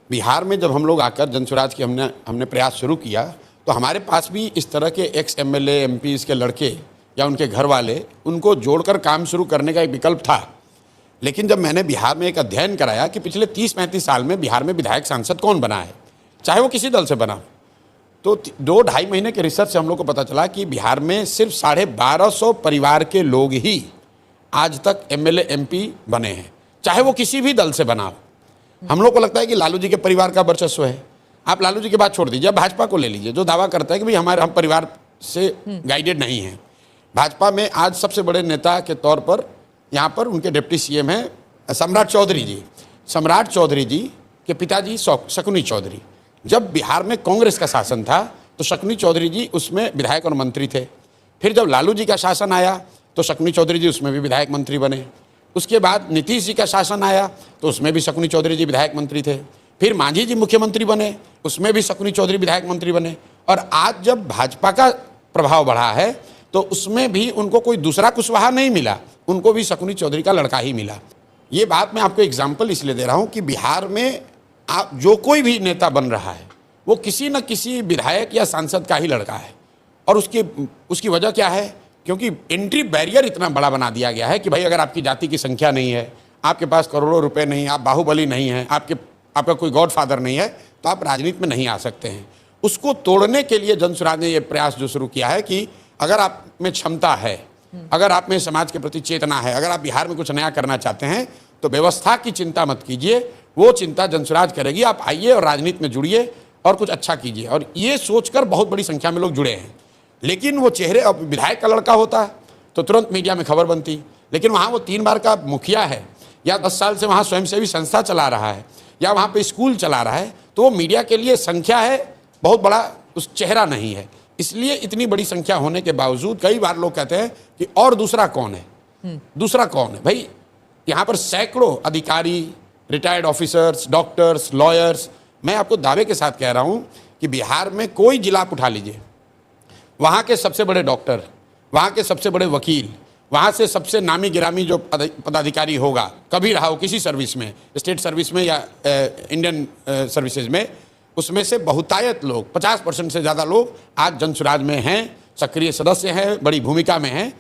बिहार में जब हम लोग आकर जनसुराज की हमने प्रयास शुरू किया तो हमारे पास भी इस तरह के एक्स एमएलए एमपीज के लड़के या उनके घर वाले उनको जोड़कर काम शुरू करने का एक विकल्प था। लेकिन जब मैंने बिहार में एक अध्ययन कराया कि पिछले 30-35 साल में बिहार में विधायक सांसद कौन बना है, चाहे वो किसी दल से बना, तो 2-2.5 महीने के रिसर्च से हम लोग को पता चला कि बिहार में सिर्फ 1250 परिवार के लोग ही आज तक एमएलए एमपी बने हैं, चाहे वो किसी भी दल से बना हो। हम लोग को लगता है कि लालू जी के परिवार का वर्चस्व है। आप लालू जी की बात छोड़ दीजिए, भाजपा को ले लीजिए जो दावा करता है कि भाई हम परिवार से गाइडेड नहीं हैं। भाजपा में आज सबसे बड़े नेता के तौर पर यहाँ पर उनके डिप्टी सीएम हैं सम्राट चौधरी जी। सम्राट चौधरी जी के पिताजी शकुनी चौधरी। जब बिहार में कांग्रेस का शासन था तो शकुनी चौधरी जी उसमें विधायक और मंत्री थे। फिर जब लालू जी का शासन आया तो शकुनी चौधरी जी उसमें भी विधायक मंत्री बने। उसके बाद नीतीश जी का शासन आया तो उसमें भी शकुनी चौधरी जी विधायक मंत्री थे। फिर मांझी जी मुख्यमंत्री बने, उसमें भी शकुनी चौधरी विधायक मंत्री बने। और आज जब भाजपा का प्रभाव बढ़ा है तो उसमें भी उनको कोई दूसरा कुशवाहा नहीं मिला, उनको भी शकुनी चौधरी का लड़का ही मिला। ये बात मैं आपको एग्जाम्पल इसलिए दे रहा हूँ कि बिहार में आप जो कोई भी नेता बन रहा है वो किसी न किसी विधायक या सांसद का ही लड़का है। और उसकी वजह क्या है? क्योंकि एंट्री बैरियर इतना बड़ा बना दिया गया है कि भाई अगर आपकी जाति की संख्या नहीं है, आपके पास करोड़ों रुपए नहीं, आप बाहुबली नहीं हैं, आपका कोई गॉडफादर नहीं है, तो आप राजनीति में नहीं आ सकते हैं। उसको तोड़ने के लिए जनसुराज ने ये प्रयास जो शुरू किया है कि अगर आप में क्षमता है, अगर आप में समाज के प्रति चेतना है, अगर आप बिहार में कुछ नया करना चाहते हैं तो व्यवस्था की चिंता मत कीजिए, वो चिंता जनसुराज करेगी। आप आइए और राजनीति में जुड़िए और कुछ अच्छा कीजिए। और ये सोचकर बहुत बड़ी संख्या में लोग जुड़े हैं। लेकिन वो चेहरे, अब विधायक का लड़का होता तो तुरंत मीडिया में खबर बनती, लेकिन वहाँ वो 3 बार का मुखिया है या 10 साल से वहाँ स्वयंसेवी संस्था चला रहा है या वहाँ पे स्कूल चला रहा है, तो वो मीडिया के लिए संख्या है, बहुत बड़ा उस चेहरा नहीं है। इसलिए इतनी बड़ी संख्या होने के बावजूद कई बार लोग कहते हैं कि और दूसरा कौन है, दूसरा कौन है? भाई यहाँ पर सैकड़ों अधिकारी, रिटायर्ड ऑफिसर्स, डॉक्टर्स, लॉयर्स, मैं आपको दावे के साथ कह रहा हूँ कि बिहार में कोई जिला आप उठा लीजिए, वहाँ के सबसे बड़े डॉक्टर, वहाँ के सबसे बड़े वकील, वहाँ से सबसे नामी गिरामी जो पदाधिकारी होगा, कभी रहा हो किसी सर्विस में, स्टेट सर्विस में या इंडियन सर्विसेज में, उसमें से बहुतायत लोग, 50% से ज़्यादा लोग आज जनसुराज में हैं, सक्रिय सदस्य हैं, बड़ी भूमिका में हैं।